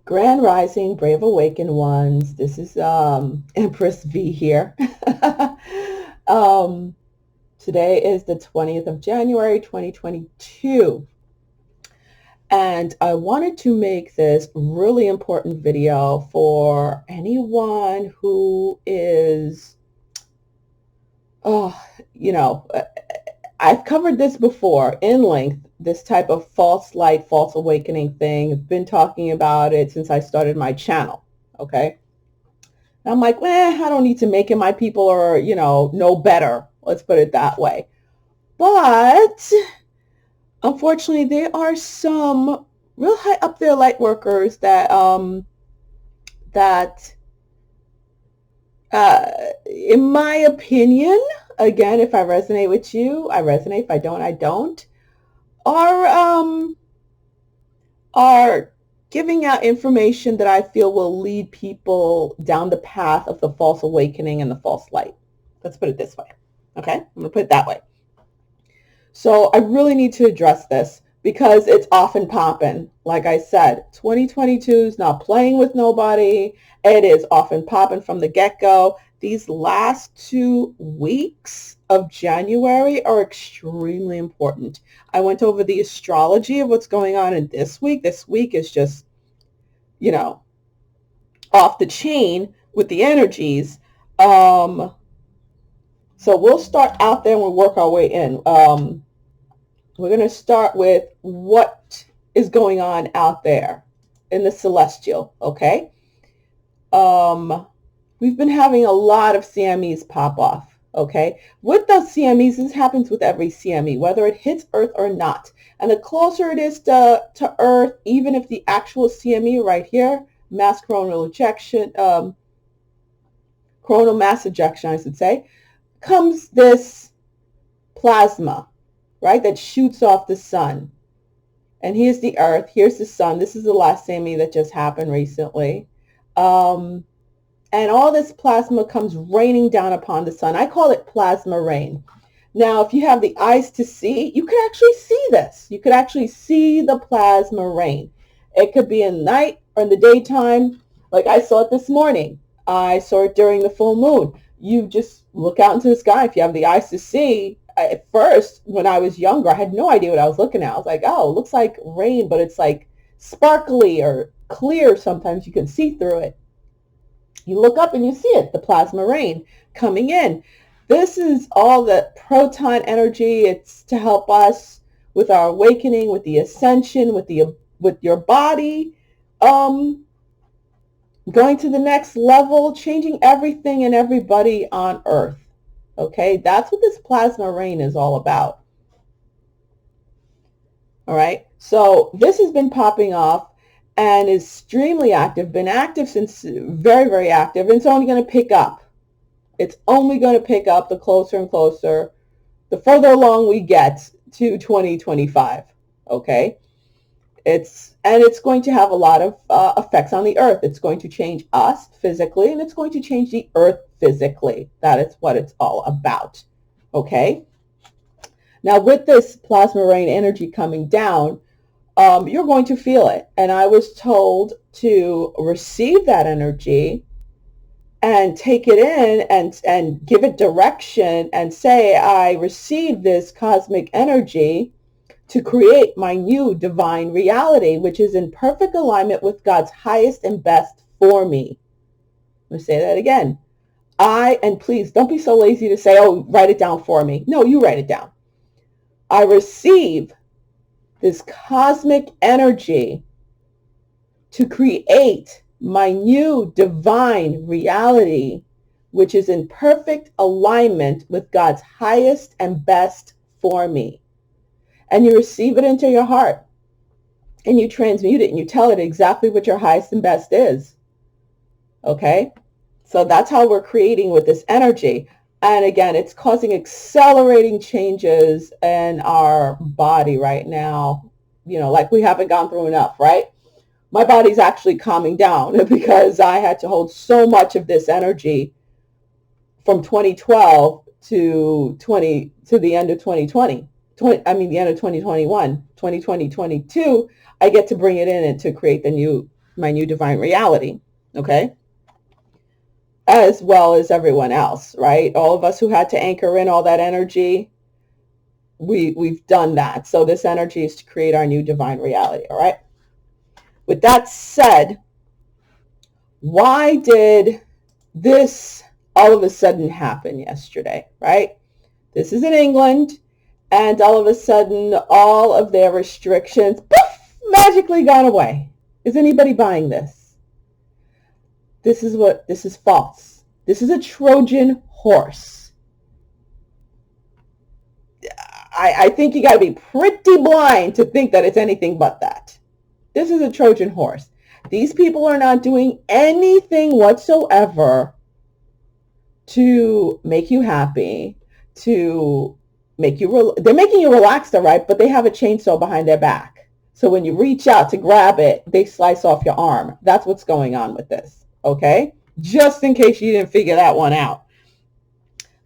Grand Rising, Brave Awakened Ones. This is Empress V here. um, Today is the 20th of January, 2022. And I wanted to make this really important video for anyone who is, oh, you know, I've covered this before in length, this type of false light, false awakening thing. I've been talking about it since I started my channel. Okay. And I'm like, I don't need to make it. My people are, know better. Let's put it that way. But unfortunately, there are some real high up there light workers that in my opinion, again, if I resonate with you, I resonate. If I don't, I don't. Are are giving out information that I feel will lead people down the path of the false awakening and the false light. Let's put it this way. Okay? I'm going to put it that way. So I really need to address this because it's often popping. Like I said, 2022 is not playing with nobody. It is often popping from the get-go. These last 2 weeks of January are extremely important. I went over the astrology of what's going on in this week. This week is just, off the chain with the energies. So we'll start out there and we'll work our way in. We're going to start with what is going on out there in the celestial, okay? We've been having a lot of CMEs pop off, okay? With those CMEs, this happens with every CME, whether it hits Earth or not. And the closer it is to Earth, even if the actual CME right here, mass coronal ejection, coronal mass ejection, I should say, comes this plasma, right, that shoots off the sun. And here's the Earth, here's the sun. This is the last CME that just happened recently. And all this plasma comes raining down upon the sun. I call it plasma rain. Now, if you have the eyes to see, you can actually see this. You could actually see the plasma rain. It could be in night or in the daytime. Like I saw it this morning. I saw it during the full moon. You just look out into the sky. If you have the eyes to see, at first, when I was younger, I had no idea what I was looking at. I was like, oh, it looks like rain, but it's like sparkly or clear. Sometimes you can see through it. You look up and you see it, the plasma rain coming in. This is all the proton energy. It's to help us with our awakening, with the ascension, with your body, going to the next level, changing everything and everybody on Earth. Okay, that's what this plasma rain is all about. All right, so this has been popping off and is extremely active, been active since very, very active, and it's only going to pick up. It's only going to pick up the closer and closer, the further along we get to 2025, okay? It's going to have a lot of effects on the Earth. It's going to change us physically, and it's going to change the Earth physically. That is what it's all about, okay? Now, with this plasma rain energy coming down, you're going to feel it. And I was told to receive that energy and take it in and give it direction and say, I receive this cosmic energy to create my new divine reality, which is in perfect alignment with God's highest and best for me. Let me say that again. And please don't be so lazy to say, oh, write it down for me. No, you write it down. I receive this cosmic energy to create my new divine reality, which is in perfect alignment with God's highest and best for me. And you receive it into your heart and you transmute it and you tell it exactly what your highest and best is. Okay? So that's how we're creating with this energy. And again, it's causing accelerating changes in our body right now. Like we haven't gone through enough, right? My body's actually calming down because I had to hold so much of this energy from 2012 to the end of 2020. The end of 2021, 2020, 22, I get to bring it in and to create the new my new divine reality, okay? As well as everyone else, right? All of us who had to anchor in all that energy, we've done that. So this energy is to create our new divine reality, all right? With that said, why did this all of a sudden happen yesterday, right? This is in England, and all of a sudden, all of their restrictions, poof, magically gone away. Is anybody buying this? This is false. This is a Trojan horse. I think you got to be pretty blind to think that it's anything but that. This is a Trojan horse. These people are not doing anything whatsoever to make you happy, to make you, they're making you relaxed, all right, but they have a chainsaw behind their back. So when you reach out to grab it, they slice off your arm. That's what's going on with this, okay? Just in case you didn't figure that one out.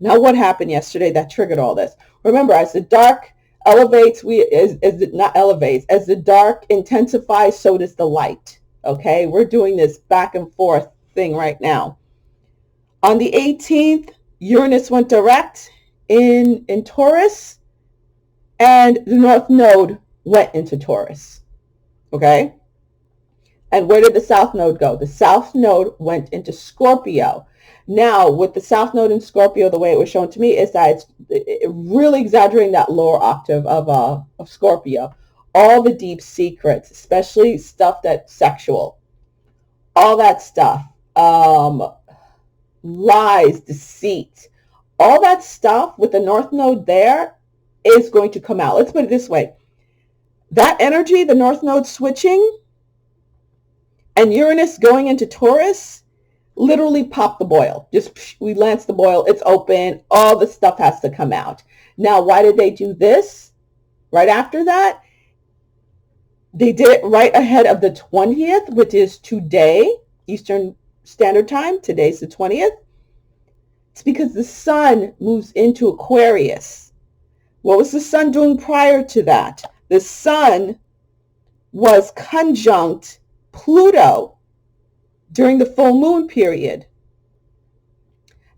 Now, what happened yesterday that triggered all this? Remember, as the dark elevates, as the dark intensifies, so does the light, okay? We're doing this back and forth thing right now. On the 18th, Uranus went direct in Taurus, and the North Node went into Taurus, okay? And where did the South Node go? The South Node went into Scorpio. Now, with the South Node in Scorpio, the way it was shown to me is that it's really exaggerating that lower octave of Scorpio. All the deep secrets, especially stuff that's sexual, all that stuff, lies, deceit, all that stuff with the North Node there is going to come out. Let's put it this way. That energy, the North Node switching and Uranus going into Taurus, literally pop the boil. Just, we lance the boil, it's open, all the stuff has to come out. Now, why did they do this right after that? They did it right ahead of the 20th, which is today, Eastern Standard Time. Today's the 20th. It's because the sun moves into Aquarius. What was the sun doing prior to that? The sun was conjunct Pluto during the full moon period.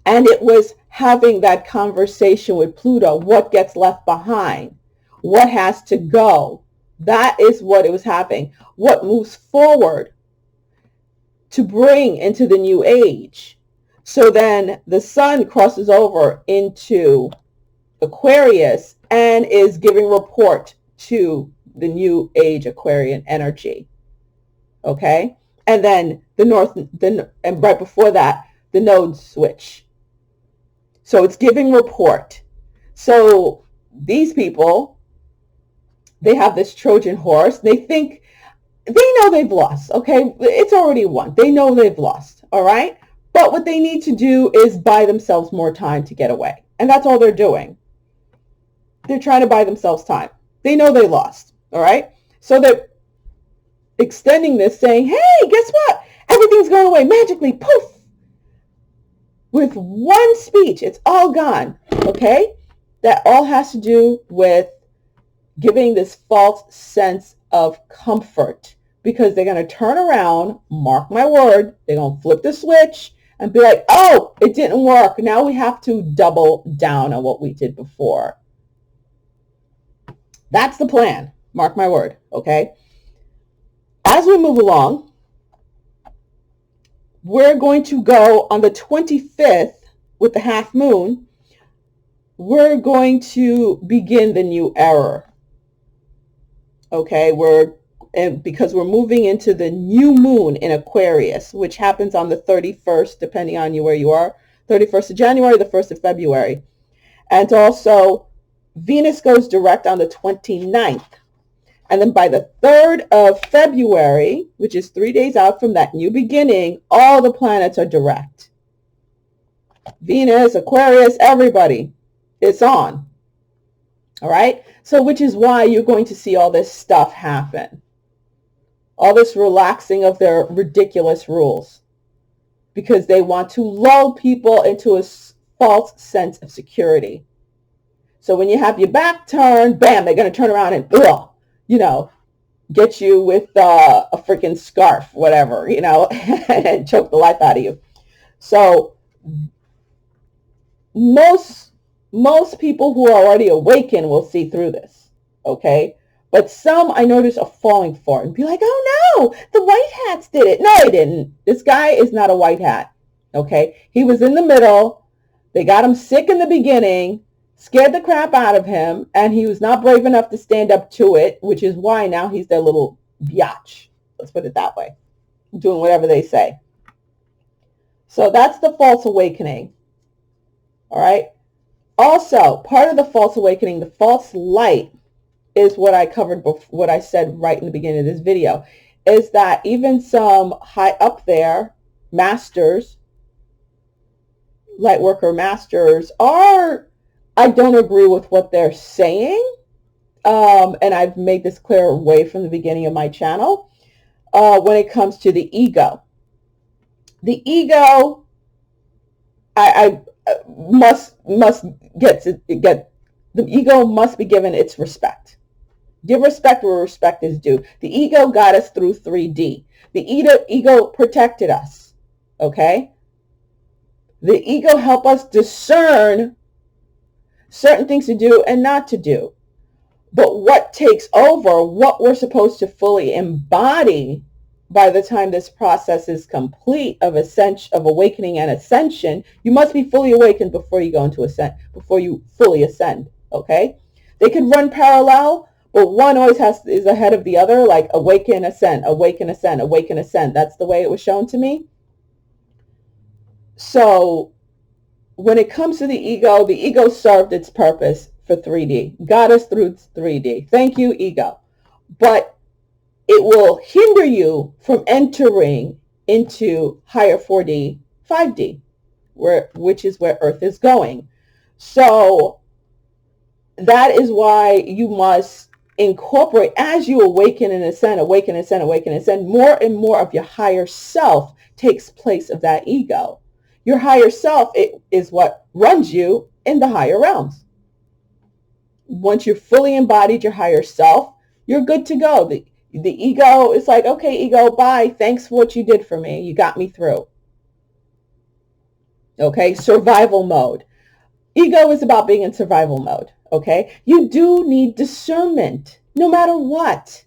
And it was having that conversation with Pluto. What gets left behind? What has to go? That is what it was having. What moves forward to bring into the new age. So then the sun crosses over into Aquarius and is giving report to the new age Aquarian energy. Okay? And then and right before that, the nodes switch. So it's giving report. So these people, they have this Trojan horse. They think, they know they've lost. Okay? It's already won. They know they've lost. All right? But what they need to do is buy themselves more time to get away. And that's all they're doing. They're trying to buy themselves time. They know they lost. All right? So they're extending this, saying, hey, guess what? Everything's going away magically. Poof. With one speech, it's all gone. Okay? That all has to do with giving this false sense of comfort, because they're going to turn around, mark my word, they're going to flip the switch and be like, oh, it didn't work. Now we have to double down on what we did before. That's the plan. Mark my word. Okay? As we move along, we're going to go on the 25th with the half moon. We're going to begin the new era. Okay? Because we're moving into the new moon in Aquarius, which happens on the 31st, depending on where you are, 31st of January, the 1st of February. And also, Venus goes direct on the 29th. And then by the 3rd of February, which is 3 days out from that new beginning, all the planets are direct. Venus, Aquarius, everybody, it's on. All right? So which is why you're going to see all this stuff happen. All this relaxing of their ridiculous rules. Because they want to lull people into a false sense of security. So when you have your back turned, bam, they're going to turn around and, get you with a freaking scarf, whatever, you know, and choke the life out of you. So most people who are already awakened will see through this, okay? But some I notice are falling for it and be like, oh no, the white hats did it. No, they didn't. This guy is not a white hat, okay? He was in the middle. They got him sick in the beginning, scared the crap out of him, and he was not brave enough to stand up to it, which is why now he's their little biatch. Let's put it that way, doing whatever they say. So that's the false awakening, all right? Also, part of the false awakening, the false light, is what I covered before, what I said right in the beginning of this video, is that even some high up there masters, light worker masters, are, I don't agree with what they're saying. And I've made this clear way from the beginning of my channel. When it comes to the ego, the ego, I must get the ego must be given its respect. Give respect where respect is due. The ego got us through 3D. The ego protected us, okay? The ego helped us discern certain things to do and not to do. But what takes over, what we're supposed to fully embody by the time this process is complete of awakening and ascension, you must be fully awakened before you go into ascent, before you fully ascend, okay? They could run parallel, but one always is ahead of the other, like awaken, ascend, awaken, ascend, awaken, ascend. That's the way it was shown to me. So when it comes to the ego served its purpose for 3D, got us through 3D. Thank you, ego. But it will hinder you from entering into higher 4D, 5D, which is where Earth is going. So that is why you must incorporate, as you awaken and ascend, awaken, ascend, awaken, ascend, more and more of your higher self takes place of that ego. Your higher self is what runs you in the higher realms. Once you're fully embodied your higher self, you're good to go. The ego is like, okay, ego, bye. Thanks for what you did for me. You got me through. Okay, survival mode. Ego is about being in survival mode. Okay, you do need discernment no matter what.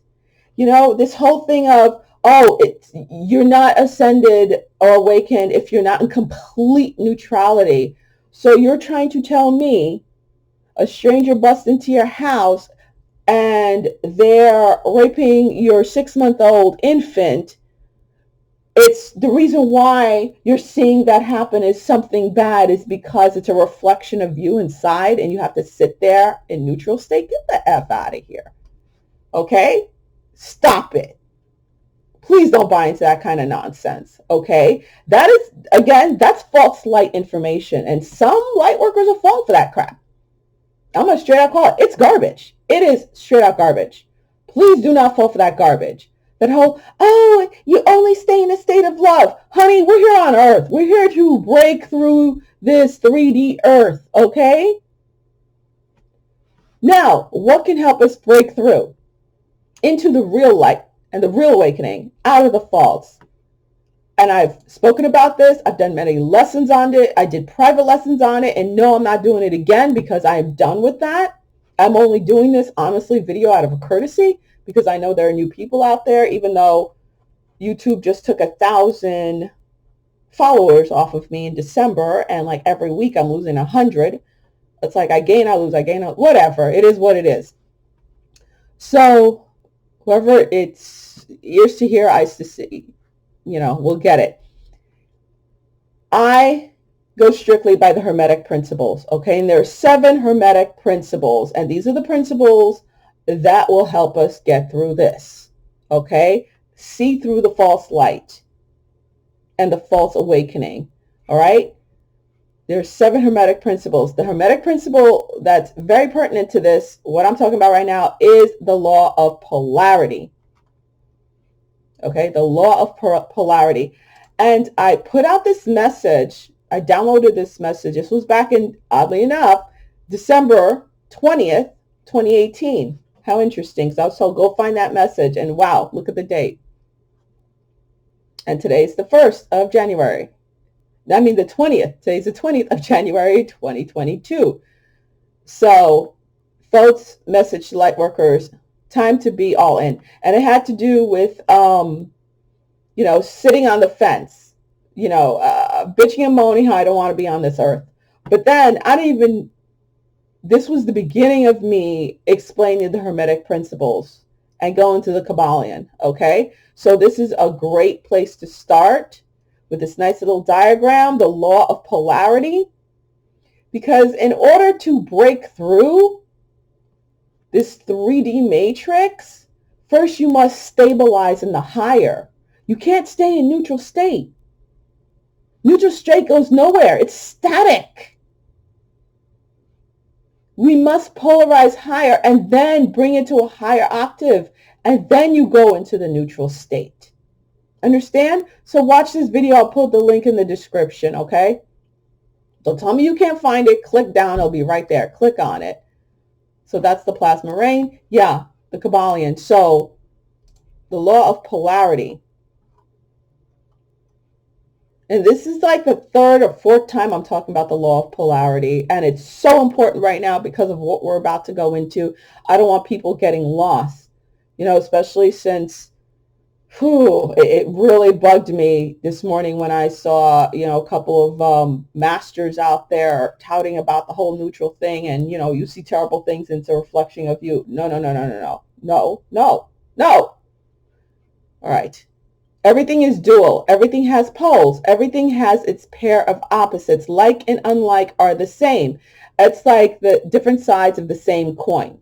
You know, this whole thing of, oh, you're not ascended or awakened if you're not in complete neutrality. So you're trying to tell me a stranger busts into your house and they're raping your 6-month-old infant. It's the reason why you're seeing that happen is something bad is because it's a reflection of you inside and you have to sit there in neutral state. Get the F out of here. Okay? Stop it. Please don't buy into that kind of nonsense. Okay? That is, again, that's false light information. And some light workers are falling for that crap. I'm going to straight up call it. It's garbage. It is straight up garbage. Please do not fall for that garbage. That whole, oh, you only stay in a state of love. Honey, we're here on Earth. We're here to break through this 3D Earth, okay? Now, what can help us break through into the real light and the real awakening out of the false? And I've spoken about this. I've done many lessons on it. I did private lessons on it. And no, I'm not doing it again because I am done with that. I'm only doing this, honestly, video out of a courtesy because I know there are new people out there, even though YouTube just took 1,000 followers off of me in December. And like every week I'm losing 100. It's like I gain, I lose, I gain, whatever. It is what it is. So whoever it's ears to hear, eyes to see, you know, we'll get it. I go strictly by the Hermetic Principles, okay? And there are 7 Hermetic Principles, and these are the principles that will help us get through this, okay? See through the false light and the false awakening, all right? There's 7 Hermetic Principles. The Hermetic Principle that's very pertinent to this, what I'm talking about right now, is the Law of Polarity, okay? The Law of Polarity. And I put out this message. I downloaded this message. This was back in, oddly enough, December 20th, 2018. How interesting. So go find that message, and wow, look at the date. And today's the 1st of January. I mean the 20th. Today's the 20th of January, 2022. So, folks, message to light workers, time to be all in. And it had to do with, sitting on the fence, bitching and moaning how I don't want to be on this earth. But then this was the beginning of me explaining the Hermetic Principles and going to the Kabbalion, okay? So this is a great place to start with this nice little diagram, the Law of Polarity, because in order to break through this 3D matrix, first you must stabilize in the higher. You can't stay in neutral state. Neutral state goes nowhere. It's static. We must polarize higher and then bring it to a higher octave, and then you go into the neutral state. Understand? So watch this video. I'll put the link in the description, okay? Don't tell me you can't find it. Click down. It'll be right there. Click on it. So that's the plasma rain. Yeah, the Kabbalion. So the Law of Polarity. And this is like the 3rd or 4th time I'm talking about the Law of Polarity. And it's so important right now because of what we're about to go into. I don't want people getting lost, especially since it really bugged me this morning when I saw, a couple of masters out there touting about the whole neutral thing. And, you see terrible things and it's a reflection of you. No. All right. Everything is dual. Everything has poles. Everything has its pair of opposites. Like and unlike are the same. It's like the different sides of the same coin.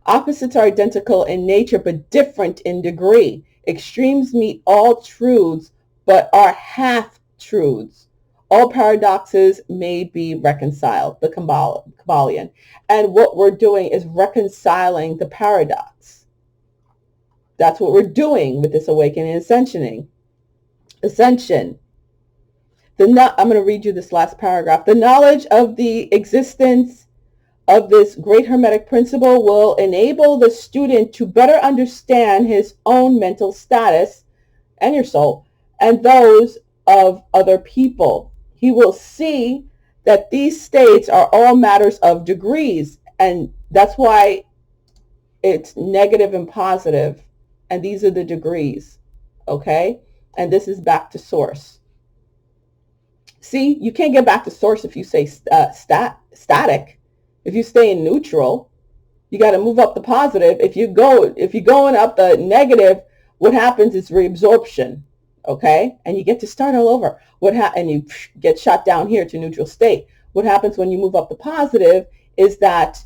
Opposites are identical in nature, but different in degree. Extremes meet all truths, but are half-truths. All paradoxes may be reconciled, the Kabbalion. And what we're doing is reconciling the paradox. That's what we're doing with this awakening and ascension. I'm going to read you this last paragraph. The knowledge of the existence of this great Hermetic principle will enable the student to better understand his own mental status and your soul and those of other people. He will see that these states are all matters of degrees, and that's why it's negative and positive. And these are the degrees, okay? And this is back to source. See, you can't get back to source if you say static. If you stay in neutral, you got to move up the positive. If you're going up the negative, what happens is reabsorption, okay? And you get to start all over. And you get shot down here to neutral state. What happens when you move up the positive is that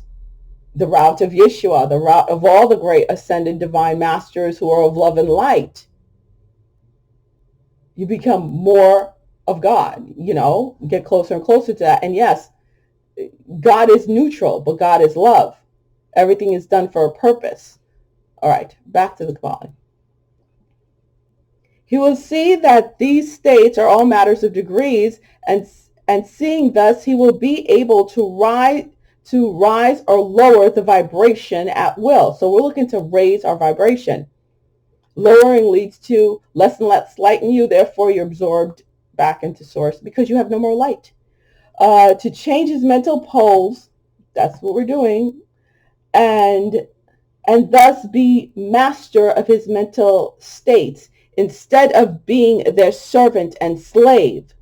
the route of Yeshua, the route of all the great ascended divine masters who are of love and light. You become more of God, get closer and closer to that. And yes, God is neutral, but God is love. Everything is done for a purpose. All right, back to the Kabbalah. He will see that these states are all matters of degrees, and seeing thus, he will be able to rise or lower the vibration at will. So we're looking to raise our vibration. Lowering leads to less and less light in you. Therefore, you're absorbed back into source because you have no more light. To change his mental poles, that's what we're doing, and thus be master of his mental states instead of being their servant and slave.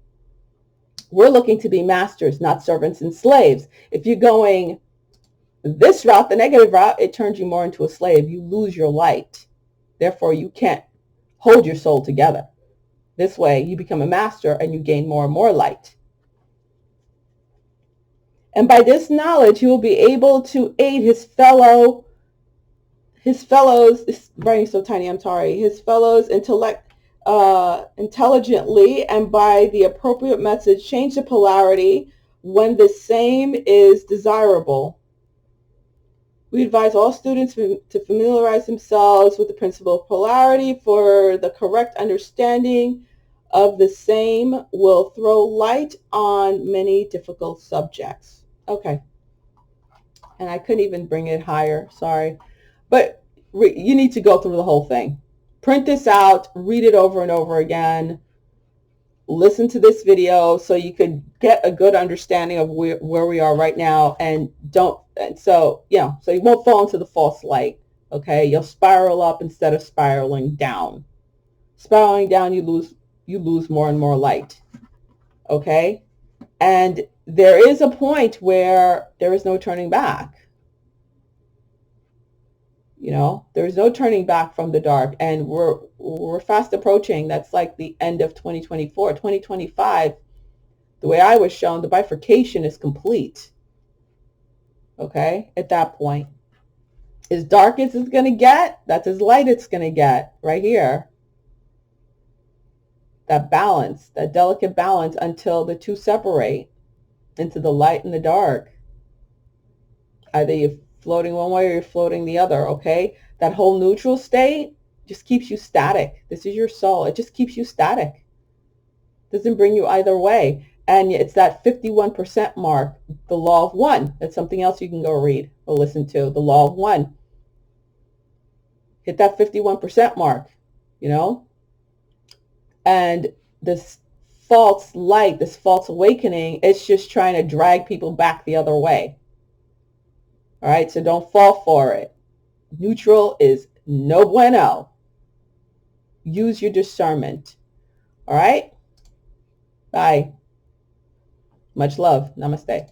We're looking to be masters, not servants and slaves. If you're going this route, the negative route, it turns you more into a slave. You lose your light. Therefore, you can't hold your soul together. This way, you become a master and you gain more and more light. And by this knowledge, he will be able to aid his fellows, this writing is so tiny, I'm sorry, his fellows intelligently, and by the appropriate methods, change the polarity when the same is desirable. We advise all students to familiarize themselves with the principle of polarity, for the correct understanding of the same will throw light on many difficult subjects. Okay. And I couldn't even bring it higher. Sorry. But you need to go through the whole thing. Print this out, read it over and over again, listen to this video so you could get a good understanding of where we are right now, and so you won't fall into the false light. Okay, you'll spiral up instead of spiraling down. Spiraling down, you lose more and more light. Okay, and there is a point where there is no turning back. There's no turning back from the dark, and we're fast approaching. That's like the end of 2024. 2025, the way I was shown, the bifurcation is complete. Okay, at that point, as dark as it's going to get, that's as light it's going to get right here. That balance, that delicate balance, until the two separate into the light and the dark. Either you're floating one way or you're floating the other, okay? That whole neutral state just keeps you static. This is your soul. It just keeps you static. Doesn't bring you either way. And it's that 51% mark, the law of one. That's something else you can go read or listen to, the law of one. Hit that 51% mark, And this false light, this false awakening, it's just trying to drag people back the other way. All right, so don't fall for it. Neutral is no bueno. Use your discernment. All right? Bye. Much love. Namaste.